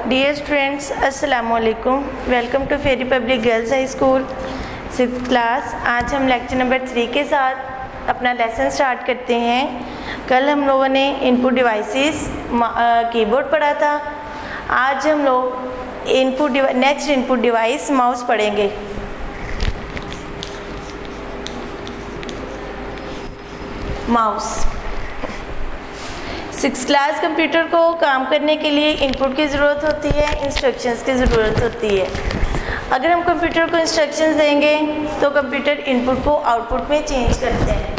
Dear students, अस्सलाम वालेकुम। Welcome to फेरी public girls high school 6th class. आज हम लेक्चर नंबर 3 के साथ अपना लेसन स्टार्ट करते हैं। कल हम लोगों ने इनपुट डिवाइसेस कीबोर्ड पढ़ा था। आज हम लोग नेक्स्ट इनपुट डिवाइस माउस पढ़ेंगे। माउस 6th क्लास कंप्यूटर को काम करने के लिए इनपुट की ज़रूरत होती है, इंस्ट्रक्शंस की ज़रूरत होती है। अगर हम कंप्यूटर को इंस्ट्रक्शंस देंगे तो कंप्यूटर इनपुट को आउटपुट में चेंज करते हैं।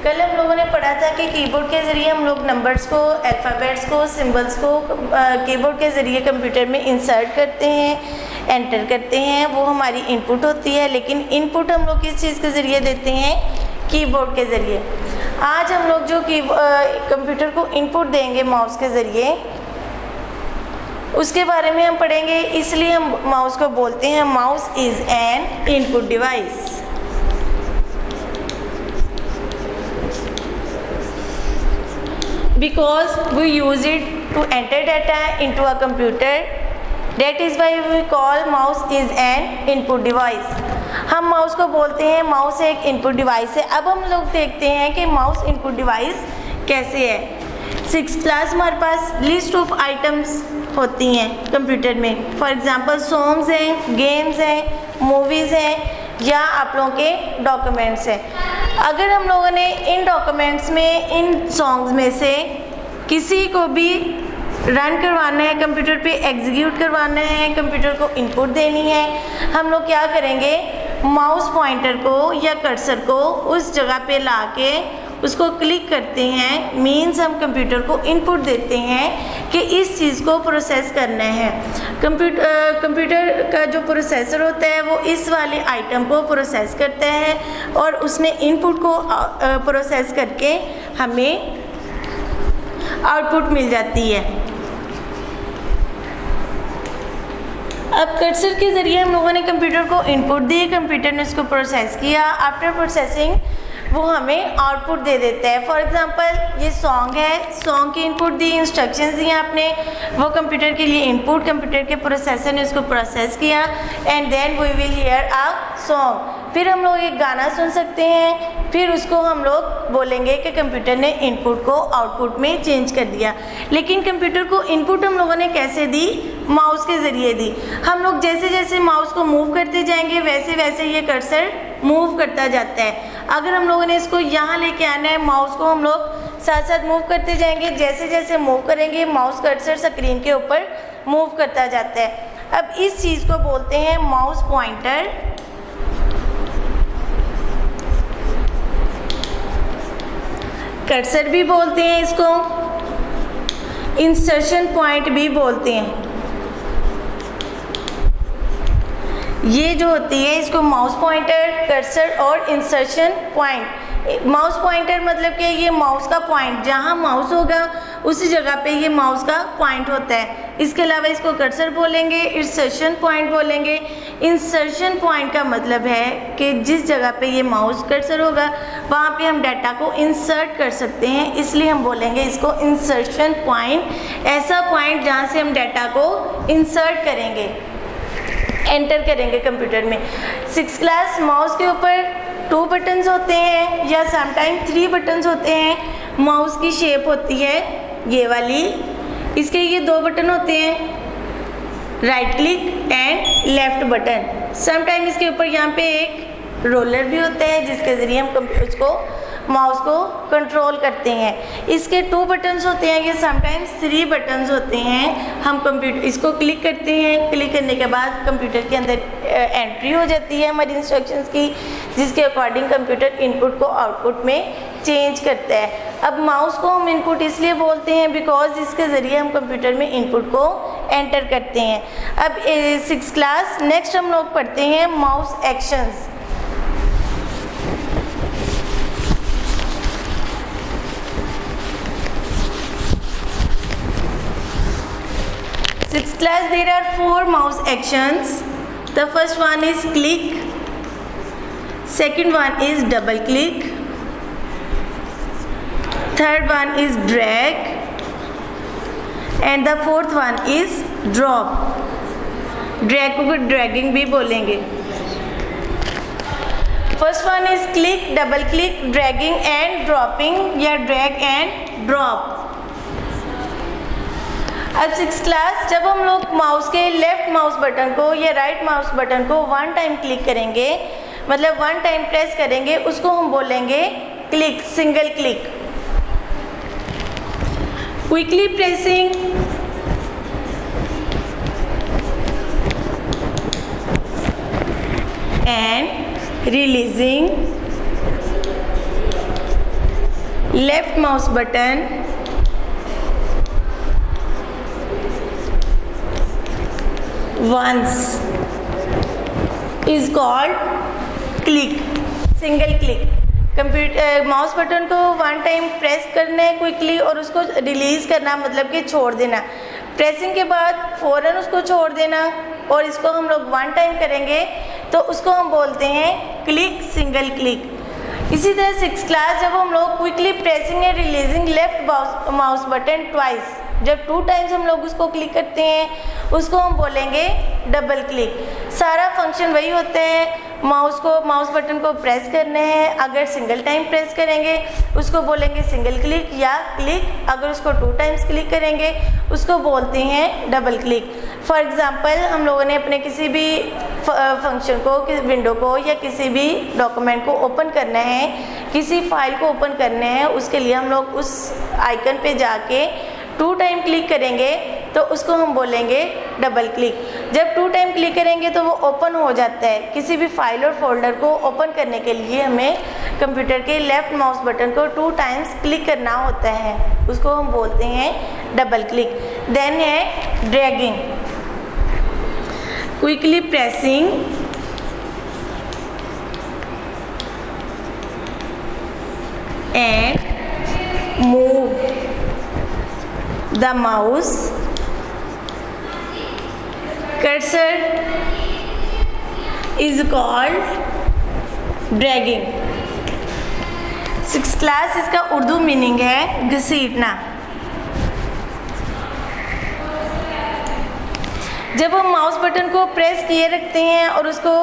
कल हम लोगों ने पढ़ा था कि कीबोर्ड के ज़रिए हम लोग नंबर्स को, अल्फ़ाबेट्स को, सिंबल्स को कीबोर्ड के ज़रिए कंप्यूटर में इंसर्ट करते हैं, एंटर करते हैं। वो हमारी इनपुट होती है। लेकिन इनपुट हम लोग किस चीज़ के ज़रिए देते हैं? कीबोर्ड के ज़रिए। आज हम लोग जो कंप्यूटर को इनपुट देंगे माउस के ज़रिए, उसके बारे में हम पढ़ेंगे। इसलिए हम माउस को बोलते हैं mouse is an input device. Because we use it to enter data into a computer, that is why we call mouse is an input device. हम माउस को बोलते हैं माउस एक इनपुट डिवाइस है। अब हम लोग देखते हैं कि माउस इनपुट डिवाइस कैसे है। 6th क्लास हमारे पास लिस्ट ऑफ आइटम्स होती हैं कंप्यूटर में। फॉर एग्जांपल सॉन्ग्स हैं, गेम्स हैं, मूवीज़ हैं या आप लोगों के डॉक्यूमेंट्स हैं। अगर हम लोगों ने इन डॉक्यूमेंट्स में, इन सॉन्ग्स में से किसी को भी रन करवाना है, कंप्यूटर पे एग्जीक्यूट करवाना है, कंप्यूटर को इनपुट देनी है, हम लोग क्या करेंगे? माउस पॉइंटर को या कर्सर को उस जगह पे लाके उसको क्लिक करते हैं। मीन्स हम कंप्यूटर को इनपुट देते हैं कि इस चीज़ को प्रोसेस करना है। कंप्यूटर का जो प्रोसेसर होता है वो इस वाले आइटम को प्रोसेस करता है और उसने इनपुट को प्रोसेस करके हमें आउटपुट मिल जाती है। अब कर्सर के ज़रिए हम लोगों ने कंप्यूटर को इनपुट दी, कंप्यूटर ने उसको प्रोसेस किया। आफ्टर प्रोसेसिंग वो हमें आउटपुट दे देता है। फॉर एग्जांपल ये सॉन्ग है, सॉन्ग की इनपुट दी, इंस्ट्रक्शंस दी आपने, वो कंप्यूटर के लिए इनपुट, कंप्यूटर के प्रोसेसर ने उसको प्रोसेस किया and then we will hear a song. फिर हम लोग एक गाना सुन सकते हैं, फिर उसको हम लोग बोलेंगे कि कंप्यूटर ने इनपुट को आउटपुट में चेंज कर दिया। लेकिन कंप्यूटर को इनपुट हम लोगों ने कैसे दी? माउस के ज़रिए दी। हम लोग जैसे जैसे माउस को मूव करते जाएंगे वैसे वैसे ये कर्सर मूव करता जाता है। अगर हम लोगों ने इसको यहाँ लेके आना है, माउस को हम लोग साथ साथ मूव करते जाएंगे। जैसे जैसे मूव करेंगे माउस कर्सर स्क्रीन के ऊपर मूव करता जाता है। अब इस चीज़ को बोलते हैं माउस पॉइंटर। कर्सर भी बोलते हैं इसको, इंसर्शन पॉइंट भी बोलते हैं। ये जो होती है इसको माउस पॉइंटर, कर्सर और इंसर्शन पॉइंट। माउस पॉइंटर मतलब कि ये माउस का पॉइंट, जहाँ माउस होगा उसी जगह पे ये माउस का पॉइंट होता है। इसके अलावा इसको कर्सर बोलेंगे, इंसर्शन पॉइंट बोलेंगे। इंसर्शन पॉइंट का मतलब है कि जिस जगह पे ये माउस कर्सर होगा वहाँ पे हम डाटा को इंसर्ट कर सकते हैं, इसलिए हम बोलेंगे इसको इंसर्शन पॉइंट। ऐसा पॉइंट जहाँ से हम डाटा को इंसर्ट करेंगे, एंटर करेंगे कंप्यूटर में। 6th क्लास माउस के ऊपर 2 बटन्स होते हैं या समटाइम 3 बटन्स होते हैं। माउस की शेप होती है ये वाली, इसके ये 2 बटन होते हैं, right click and left button. Sometime इसके ऊपर यहाँ पे एक रोलर भी होता है जिसके ज़रिए हम उसको माउस को कंट्रोल करते हैं। इसके 2 बटन्स होते हैं, ये समटाइम्स 3 बटन्स होते हैं। हम कंप्यूटर इसको क्लिक करते हैं, क्लिक करने के बाद कंप्यूटर के अंदर एंट्री हो जाती है हमारी इंस्ट्रक्शंस की, जिसके अकॉर्डिंग कंप्यूटर इनपुट को आउटपुट में चेंज करता है। अब माउस को हम इनपुट इसलिए बोलते हैं बिकॉज इसके ज़रिए हम कंप्यूटर में इनपुट को एंटर करते हैं। अब 6th क्लास नेक्स्ट हम लोग पढ़ते हैं mouse actions. Sixth class, there are 4 mouse actions. The first one is click, second one is double click, third one is drag, and the fourth one is drop, drag को dragging भी बोलेंगे। First one is click, double click, dragging and dropping या drag and drop. अब 6th class, जब हम लोग mouse के left mouse button को या राइट माउस बटन को 1 टाइम क्लिक करेंगे, मतलब 1 टाइम प्रेस करेंगे, उसको हम बोलेंगे click, single click. Quickly pressing, and releasing left mouse button once is called click, single click. Computer mouse button को 1 टाइम प्रेस करना है क्विकली और उसको रिलीज़ करना, मतलब कि छोड़ देना। प्रेसिंग के बाद फ़ौरन उसको छोड़ देना, और इसको हम लोग 1 टाइम करेंगे तो उसको हम बोलते हैं क्लिक, सिंगल क्लिक। इसी तरह 6th क्लास, जब हम लोग quickly pressing and releasing left mouse button twice, जब 2 टाइम्स हम लोग उसको क्लिक करते हैं उसको हम बोलेंगे डबल क्लिक। सारा फंक्शन वही होता है, माउस बटन को प्रेस करने हैं, अगर सिंगल टाइम प्रेस करेंगे उसको बोलेंगे सिंगल क्लिक या क्लिक, अगर उसको 2 टाइम्स क्लिक करेंगे उसको बोलते हैं डबल क्लिक। फॉर एग्ज़ाम्पल, हम लोगों ने अपने किसी भी फंक्शन को, किसी विंडो को या किसी भी डॉक्यूमेंट को ओपन करना है, किसी फाइल को ओपन करना है, उसके लिए हम लोग उस आइकन पे जाके 2 टाइम क्लिक करेंगे तो उसको हम बोलेंगे डबल क्लिक। जब 2 टाइम क्लिक करेंगे तो वो ओपन हो जाता है। किसी भी फाइल और फोल्डर को ओपन करने के लिए हमें कंप्यूटर के लेफ्ट माउस बटन को 2 टाइम्स क्लिक करना होता है, उसको हम बोलते हैं डबल क्लिक। देन है dragging, quickly pressing and move the mouse cursor is called dragging। 6th class, इसका उर्दू मीनिंग है घसीटना। जब हम माउस बटन को प्रेस किए रखते हैं और उसको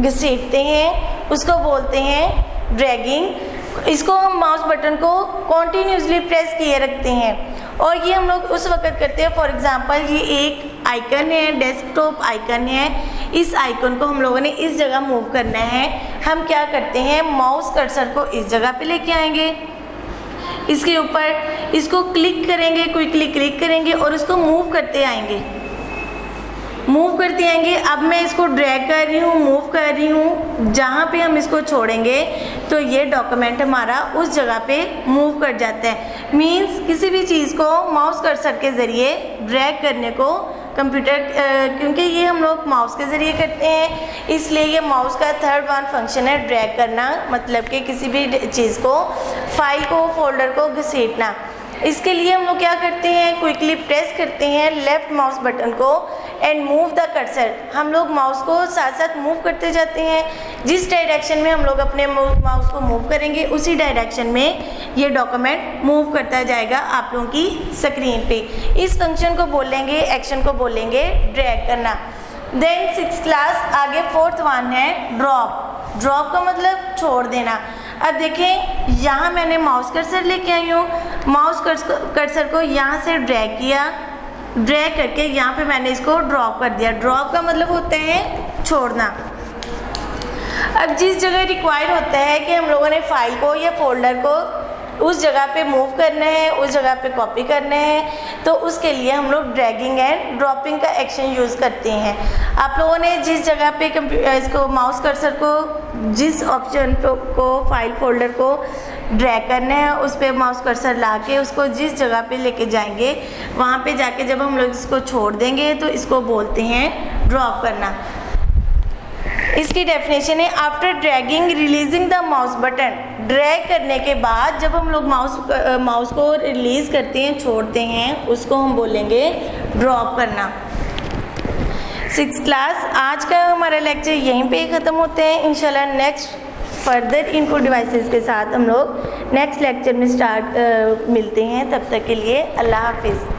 घसीटते हैं उसको बोलते हैं ड्रैगिंग। इसको हम माउस बटन को कॉन्टीन्यूसली प्रेस किए रखते हैं और ये हम लोग उस वक्त करते हैं। फॉर एग्जांपल, ये एक आइकन है, डेस्कटॉप आइकन है, इस आइकन को हम लोगों ने इस जगह मूव करना है। हम क्या करते हैं, माउस कर्सर को इस जगह पे लेके आएंगे, इसके ऊपर इसको क्लिक करेंगे, क्विकली क्लिक करेंगे और उसको मूव करते आएंगे, मूव करते आएंगे। अब मैं इसको ड्रैग कर रही हूँ, मूव कर रही हूँ, जहाँ पे हम इसको छोड़ेंगे तो ये डॉक्यूमेंट हमारा उस जगह पे मूव कर जाता है। मींस किसी भी चीज़ को माउस कर्सर के ज़रिए ड्रैग करने को कंप्यूटर, क्योंकि ये हम लोग माउस के ज़रिए करते हैं इसलिए ये माउस का 3rd वन फंक्शन है ड्रैग करना, मतलब कि किसी भी चीज़ को, फाइल को, फोल्डर को घसीटना। इसके लिए हम लोग क्या करते हैं, क्विकली प्रेस करते हैं लेफ्ट माउस बटन को एंड मूव द कर्सर। हम लोग माउस को साथ साथ मूव करते जाते हैं, जिस डायरेक्शन में हम लोग अपने माउस को मूव करेंगे उसी डायरेक्शन में ये डॉक्यूमेंट मूव करता जाएगा आप लोगों की स्क्रीन पे। इस फंक्शन को बोलेंगे, एक्शन को बोलेंगे ड्रैग करना। देन 6th क्लास, आगे 4th वन है ड्रॉप। ड्रॉप का मतलब छोड़ देना। अब देखें, यहाँ मैंने माउस कर्सर लेके आई हूँ, माउस कर्सर को यहाँ से ड्रैग किया, ड्रैग करके यहाँ पे मैंने इसको ड्रॉप कर दिया। ड्रॉप का मतलब होता है छोड़ना। अब जिस जगह रिक्वायर होता है कि हम लोगों ने फाइल को या फोल्डर को उस जगह पे मूव करना है, उस जगह पे कॉपी करना है, तो उसके लिए हम लोग ड्रैगिंग एंड ड्रॉपिंग का एक्शन यूज़ करते हैं। आप लोगों ने जिस जगह पे इसको माउस कर्सर को, जिस ऑप्शन को, फाइल फोल्डर को ड्रैग करना है उस पर माउस कर्सर ला के उसको जिस जगह पे लेके जाएंगे वहाँ पे जाके जब हम लोग इसको छोड़ देंगे तो इसको बोलते हैं ड्रॉप करना। इसकी डेफिनेशन है, after dragging releasing the mouse button. Drag करने के बाद जब हम लोग माउस को रिलीज़ करते हैं, छोड़ते हैं, उसको हम बोलेंगे ड्रॉप करना। 6th क्लास, आज का हमारा लेक्चर यहीं पे ख़त्म होते हैं। इंशाल्लाह नेक्स्ट फर्दर इनपुट डिवाइसेस के साथ हम लोग नेक्स्ट लेक्चर में मिलते हैं। तब तक के लिए अल्लाह हाफिज़।